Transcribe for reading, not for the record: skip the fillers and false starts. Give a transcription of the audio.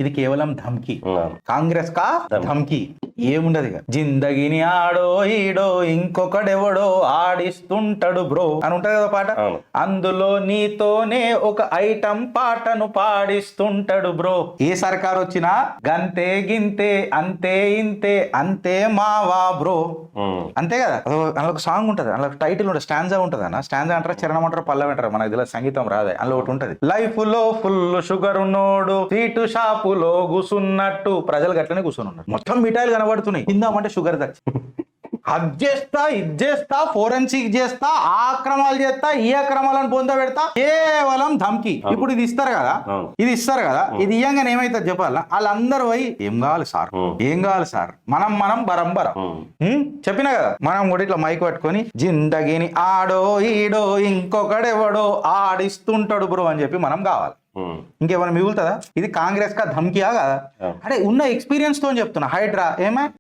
ఇది కేవలం ధమ్కి. కాంగ్రెస్ కా ధమ్కి ఏముండదు ఇక. జిందగిని ఆడో ఈడో ఇంకొకడెవడో ఆడిస్తుంటాడు బ్రో అని ఉంటది కదా పాట. అందులో నీతోనే ఒక ఐటం పాటను పాడిస్తుంటాడు బ్రో. ఏ సర్కార్ వచ్చినా గంతే గింతే అంతే ఇంతే అంతే మావా బ్రో అంతే కదా. అందులో ఒక సాంగ్ ఉంటది, అందులో టైటిల్ ఉంటుంది, స్టాంజా ఉంటది అన్న. స్టాంజా అంటారా, చరణం అంటారా, పల్లవి అంటారా, మనకు తెలియదు, సంగీతం రాదే. అందులో ఒకటి ఉంటది, లైఫ్ లో ఫుల్ షుగర్ ఉన్నోడు స్వీట్ షాపులో కూసున్నట్టు. ప్రజలు గట్లనే కూర్చొని ఉన్నారు, మొత్తం మిఠాయిలు కనబడుతున్నాయి, తిందామంటే షుగర్ తచ్చి. అది చేస్తా ఇది చేస్తా ఫోరెన్సిక్ చేస్తా ఆ అక్రమాలు చేస్తా ఈ అక్రమాలను పొంద పెడతా, కేవలం ధమ్కి. ఇప్పుడు ఇది ఇస్తారు కదా, ఇది ఇయ్యంగానే ఏమైతుంది చెప్పాలా, వాళ్ళందరూ పోయి ఏం కావాలి సార్, ఏం కావాలి సార్, మనం బరంబరం చెప్పినా కదా. మనం కూడా ఇట్లా మైక్ పట్టుకొని జిందగిని ఆడో ఈడో ఇంకొకడెవడో ఆడిస్తుంటాడు బ్రో అని చెప్పి మనం కావాలి. ఇంకేమైనా మిగులుతుందా? ఇది కాంగ్రెస్ కా ధమ్కియా కదా. అంటే ఉన్న ఎక్స్పీరియన్స్ తో చెప్తున్నా. హైడ్రా ఏమై